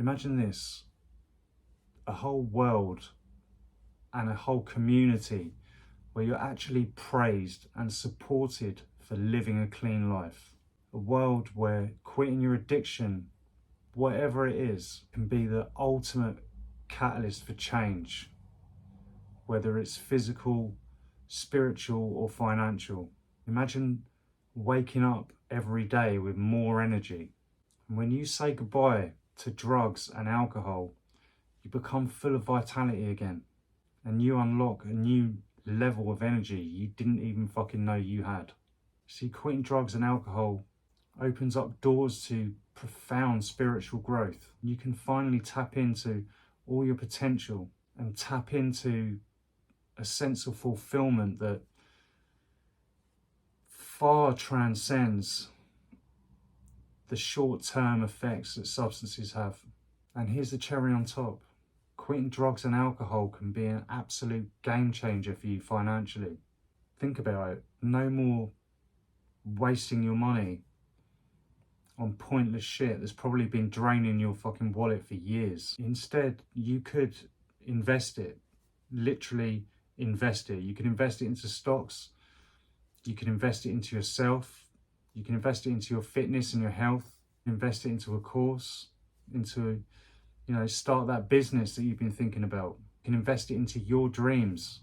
Imagine this, a whole world and a whole community where you're actually praised and supported for living a clean life. A world where quitting your addiction, whatever it is, can be the ultimate catalyst for change, whether it's physical, spiritual, or financial. Imagine waking up every day with more energy. And when you say goodbye to drugs and alcohol, you become full of vitality again, and you unlock a new level of energy you didn't even fucking know you had. See, quitting drugs and alcohol opens up doors to profound spiritual growth. You can finally tap into all your potential and tap into a sense of fulfillment that far transcends the short-term effects that substances have. And here's the cherry on top. Quitting drugs and alcohol can be an absolute game changer for you financially. Think about it. No more wasting your money on pointless shit that's probably been draining your fucking wallet for years. Instead, you could invest it, literally invest it. You can invest it into stocks. You can invest it into yourself. You can invest it into your fitness and your health. Invest it into a course, into start that business that you've been thinking about. You can invest it into your dreams.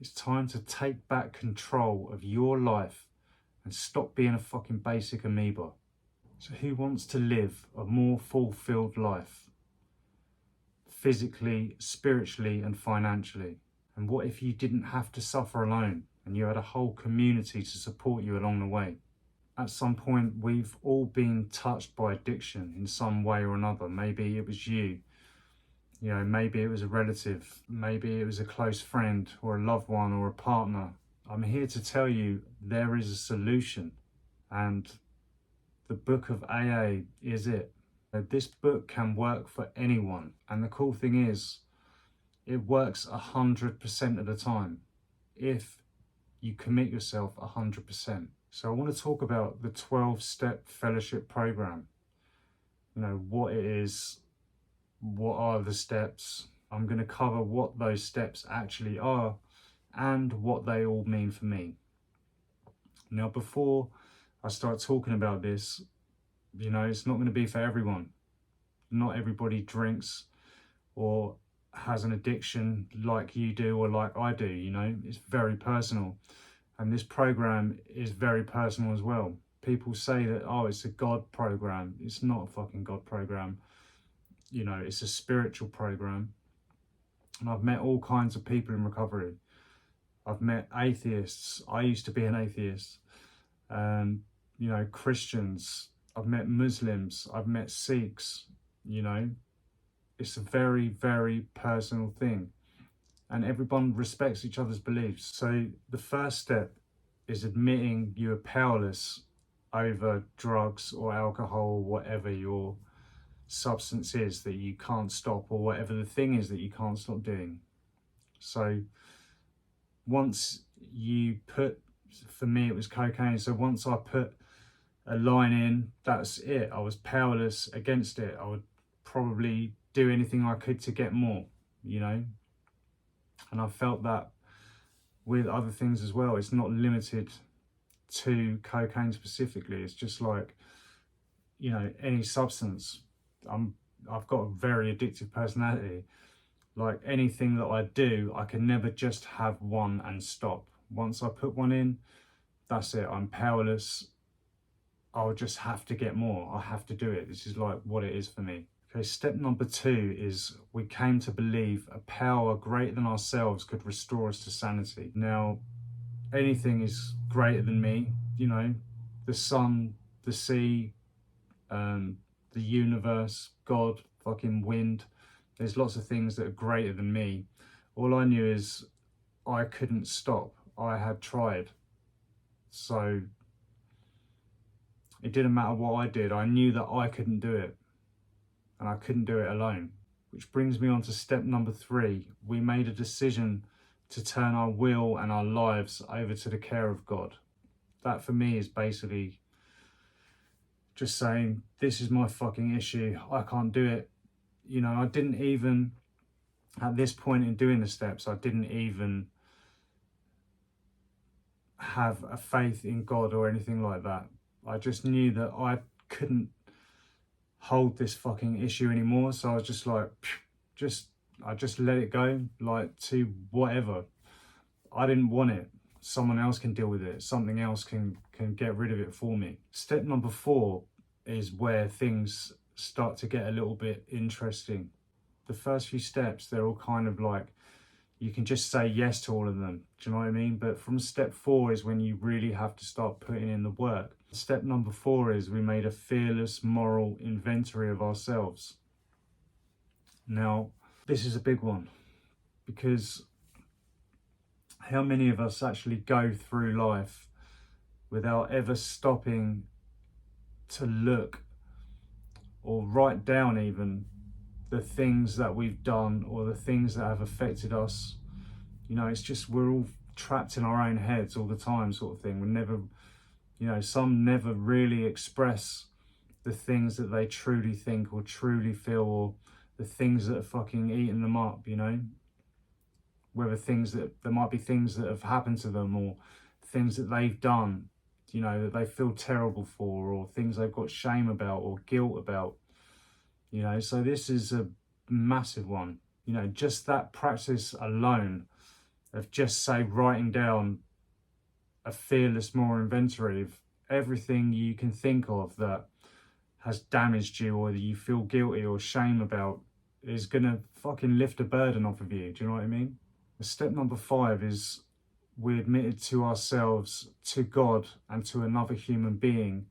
It's time to take back control of your life and stop being a fucking basic amoeba. So who wants to live a more fulfilled life? Physically, spiritually, and financially. And what if you didn't have to suffer alone and you had a whole community to support you along the way? At some point, we've all been touched by addiction in some way or another. Maybe it was you, maybe it was a relative, maybe it was a close friend or a loved one or a partner. I'm here to tell you there is a solution, and the book of AA is it. This book can work for anyone, and the cool thing is, it works 100% of the time if you commit yourself 100%. So I want to talk about the 12-step fellowship program. What it is, what are the steps. I'm going to cover what those steps actually are and what they all mean for me. Now, before I start talking about this, it's not going to be for everyone. Not everybody drinks or has an addiction like you do or like I do. It's very personal. And this program is very personal as well. People say that, oh, it's a God program. It's not a fucking God program. It's a spiritual program. And I've met all kinds of people in recovery. I've met atheists. I used to be an atheist. Christians. I've met Muslims. I've met Sikhs. It's a very, very personal thing. And everyone respects each other's beliefs. So the first step is admitting you are powerless over drugs or alcohol, whatever your substance is that you can't stop, or whatever the thing is that you can't stop doing. So once you put, for me it was cocaine, so once I put a line in, that's it. I was powerless against it. I would probably do anything I could to get more, And I felt that with other things as well. It's not limited to cocaine specifically. It's just like, any substance. I've got a very addictive personality. Like anything that I do, I can never just have one and stop. Once I put one in, that's it. I'm powerless. I'll just have to get more. I have to do it. This is like what it is for me. Okay, step number 2 is we came to believe a power greater than ourselves could restore us to sanity. Now, anything is greater than me, the sun, the sea, the universe, God, fucking wind. There's lots of things that are greater than me. All I knew is I couldn't stop. I had tried. So it didn't matter what I did. I knew that I couldn't do it. And I couldn't do it alone. Which brings me on to step number 3. We made a decision to turn our will and our lives over to the care of God. That for me is basically just saying, this is my fucking issue. I can't do it. I didn't even, at this point in doing the steps, I didn't even have a faith in God or anything like that. I just knew that I couldn't hold this fucking issue anymore. So I was just like, I just let it go, like, to whatever. I didn't want it. Someone else can deal with it. Something else can get rid of it for me. Step number 4 is where things start to get a little bit interesting. The first few steps, they're all kind of like, you can just say yes to all of them. Do you know what I mean? But from step 4 is when you really have to start putting in the work. Step number 4 is we made a fearless moral inventory of ourselves. Now, this is a big one, because how many of us actually go through life without ever stopping to look or write down even the things that we've done or the things that have affected us? It's just, we're all trapped in our own heads all the time, sort of thing. We're never, some never really express the things that they truly think or truly feel, or the things that are fucking eating them up, whether there might be things that have happened to them, or things that they've done, that they feel terrible for, or things they've got shame about or guilt about, so this is a massive one. Just that practice alone of just, say, writing down a fearless moral inventory of everything you can think of that has damaged you or that you feel guilty or shame about, is gonna fucking lift a burden off of you. Do you know what I mean? Step number 5 is we admitted to ourselves, to God, and to another human being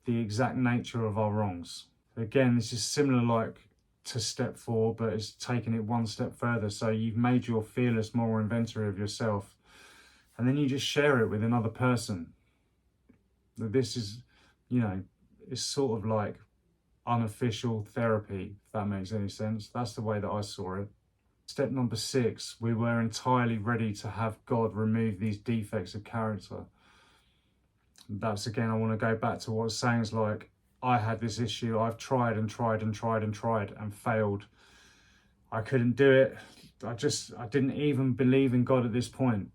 the exact nature of our wrongs. Again, this is similar like to step 4, but it's taking it one step further. So you've made your fearless moral inventory of yourself, and then you just share it with another person. This is, it's sort of like unofficial therapy, if that makes any sense. That's the way that I saw it. Step number 6, we were entirely ready to have God remove these defects of character. That's, again, I want to go back to what sayings like, I had this issue, I've tried and tried and tried and tried and failed. I couldn't do it. I didn't even believe in God at this point.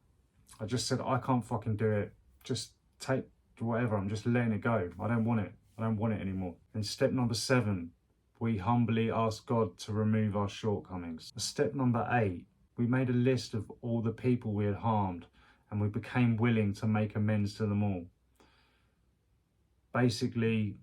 I just said, I can't fucking do it. Just take whatever, I'm just letting it go. I don't want it. I don't want it anymore. And step number 7, we humbly asked God to remove our shortcomings. Step number 8, we made a list of all the people we had harmed, and we became willing to make amends to them all. Basically,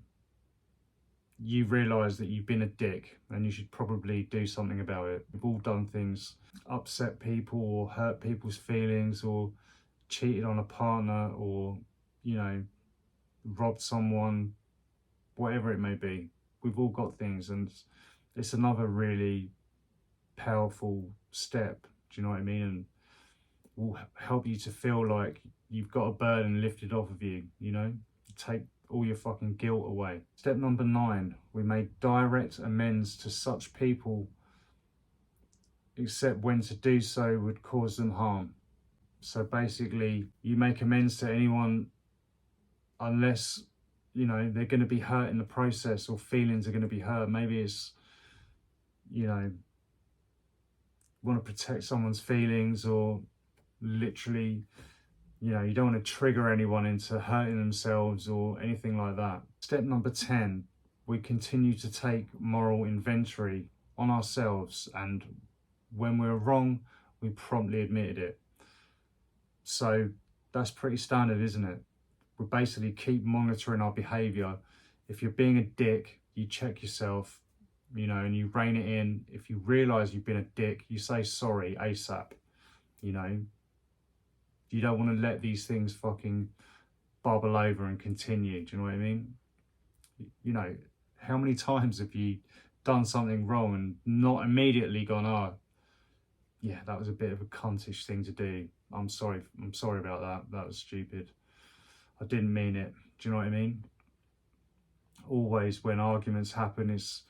you realise that you've been a dick and you should probably do something about it. We've all done things, upset people or hurt people's feelings, or cheated on a partner, or, robbed someone, whatever it may be. We've all got things, and it's another really powerful step, do you know what I mean? And will help you to feel like you've got a burden lifted off of you, take all your fucking guilt away. Step number 9, we made direct amends to such people, except when to do so would cause them harm. So basically, you make amends to anyone unless, they're going to be hurt in the process, or feelings are going to be hurt. Maybe it's, want to protect someone's feelings, or literally, you don't want to trigger anyone into hurting themselves or anything like that. Step number 10, we continue to take moral inventory on ourselves, and when we're wrong, we promptly admitted it. So that's pretty standard, isn't it? We basically keep monitoring our behaviour. If you're being a dick, you check yourself, and you rein it in. If you realise you've been a dick, you say sorry ASAP, You don't want to let these things fucking bubble over and continue. Do you know what I mean? How many times have you done something wrong and not immediately gone, oh, yeah, that was a bit of a cuntish thing to do. I'm sorry about that. That was stupid. I didn't mean it. Do you know what I mean? Always when arguments happen, it's,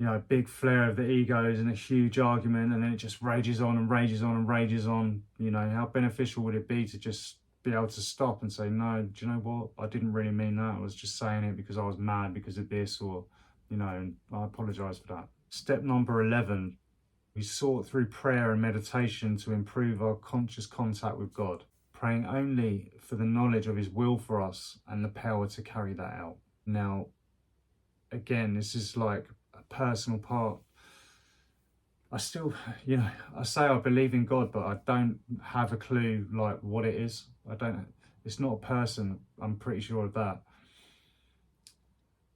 a big flare of the egos and a huge argument, and then it just rages on and rages on and rages on. How beneficial would it be to just be able to stop and say, no, do you know what? I didn't really mean that. I was just saying it because I was mad because of this, or, you know, and I apologize for that. Step number 11, we sought through prayer and meditation to improve our conscious contact with God, praying only for the knowledge of his will for us and the power to carry that out. Now, again, this is like a personal part. I still, you know, I say I believe in God, but I don't have a clue like what it is. It's not a person, I'm pretty sure of that.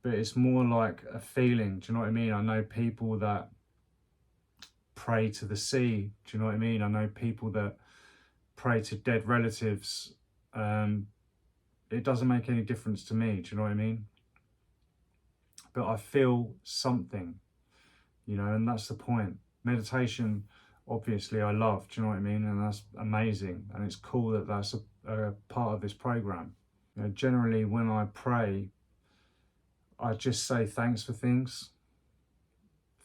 But it's more like a feeling, do you know what I mean? I know people that pray to the sea, do you know what I mean? I know people that pray to dead relatives. It doesn't make any difference to me, do you know what I mean? But I feel something, you know, and that's the point. Meditation, obviously, I love, do you know what I mean? And that's amazing. And it's cool that that's a part of this program. You know, generally, when I pray, I just say thanks for things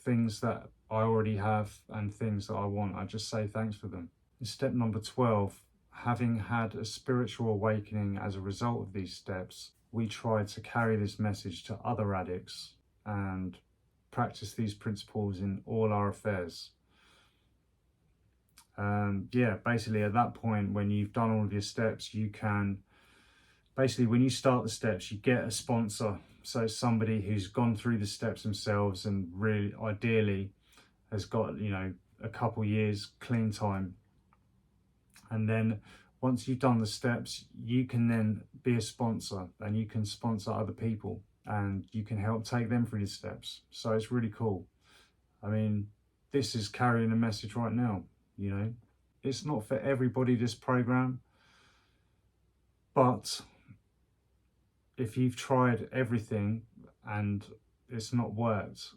that I already have and things that I want. I just say thanks for them. In step number 12, having had a spiritual awakening as a result of these steps, we try to carry this message to other addicts and practice these principles in all our affairs. Yeah, basically at that point, when you've done all of your steps, you can, basically when you start the steps, you get a sponsor. So somebody who's gone through the steps themselves and really ideally has got, you know, a couple years clean time. And then once you've done the steps, you can then be a sponsor and you can sponsor other people and you can help take them through the steps. So it's really cool. I mean, this is carrying a message right now, you know. It's not for everybody, this program, but if you've tried everything and it's not worked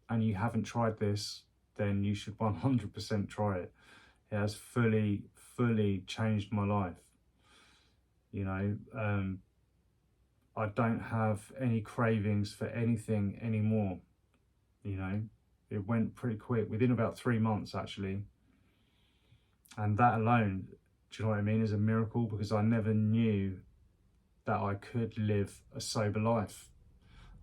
and you haven't tried this, then you should 100% try it. It has fully changed my life. You know, I don't have any cravings for anything anymore. You know, it went pretty quick, within about 3 months actually. And that alone, do you know what I mean, is a miracle, because I never knew that I could live a sober life.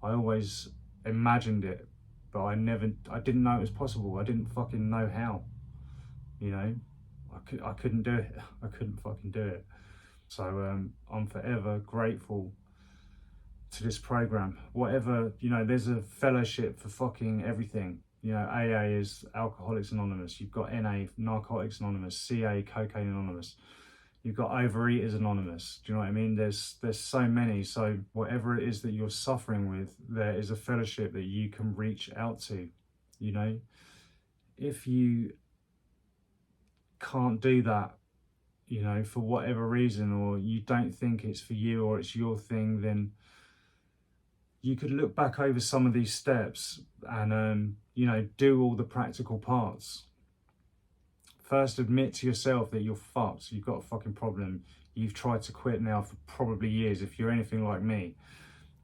I always imagined it, but I didn't know it was possible. I didn't fucking know how, you know. I couldn't do it. I couldn't fucking do it. So I'm forever grateful to this program. Whatever, you know, there's a fellowship for fucking everything. You know, AA is Alcoholics Anonymous. You've got NA, Narcotics Anonymous. CA, Cocaine Anonymous. You've got Overeaters Anonymous. Do you know what I mean? There's so many. So whatever it is that you're suffering with, there is a fellowship that you can reach out to. You know, if you can't do that, you know, for whatever reason, or you don't think it's for you or it's your thing, then you could look back over some of these steps and, you know, do all the practical parts. First, admit to yourself that you're fucked. You've got a fucking problem. You've tried to quit now for probably years, if you're anything like me,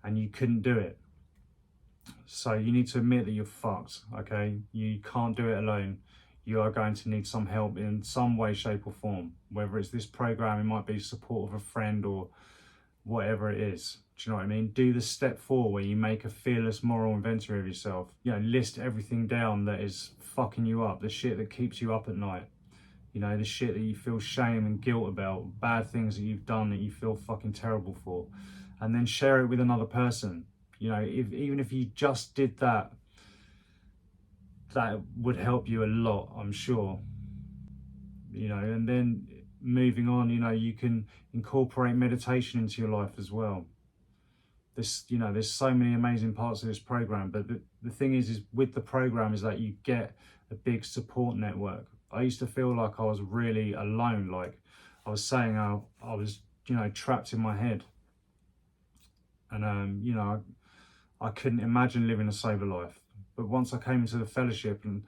and you couldn't do it. So you need to admit that you're fucked, okay? You can't do it alone. You are going to need some help in some way, shape or form. Whether it's this program, it might be support of a friend or whatever it is. Do you know what I mean? Do the step 4 where you make a fearless moral inventory of yourself. You know, list everything down that is fucking you up, the shit that keeps you up at night. You know, the shit that you feel shame and guilt about, bad things that you've done that you feel fucking terrible for. And then share it with another person. You know, even if you just did that, that would help you a lot, I'm sure. You know, and then moving on, you know, you can incorporate meditation into your life as well. You know, there's so many amazing parts of this program, but the thing is with the program is that you get a big support network. I used to feel like I was really alone, like I was saying, I was, you know, trapped in my head, and you know, I couldn't imagine living a sober life. But once I came into the fellowship, and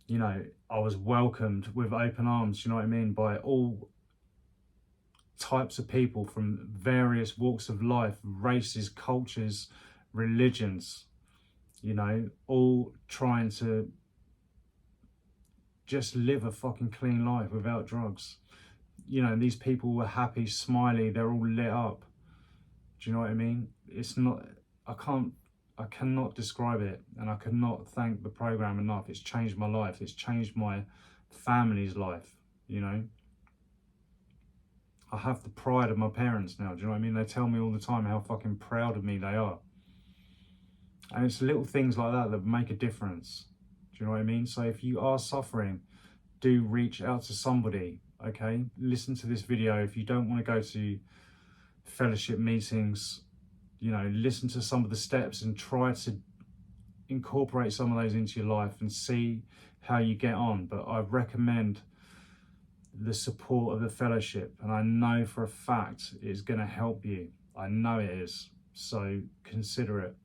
you know, I was welcomed with open arms, you know what I mean, by all types of people from various walks of life, races, cultures, religions, you know, all trying to just live a fucking clean life without drugs. You know, these people were happy, smiley, they're all lit up. Do you know what I mean? It's not, I can't I cannot describe it, and I cannot thank the program enough. It's changed my life. It's changed my family's life, you know. I have the pride of my parents now, do you know what I mean? They tell me all the time how fucking proud of me they are. And it's little things like that that make a difference. Do you know what I mean? So if you are suffering, do reach out to somebody, okay? Listen to this video. If you don't want to go to fellowship meetings, you know, listen to some of the steps and try to incorporate some of those into your life and see how you get on. But I recommend the support of the fellowship, and I know for a fact it's going to help you. I know it is. So consider it.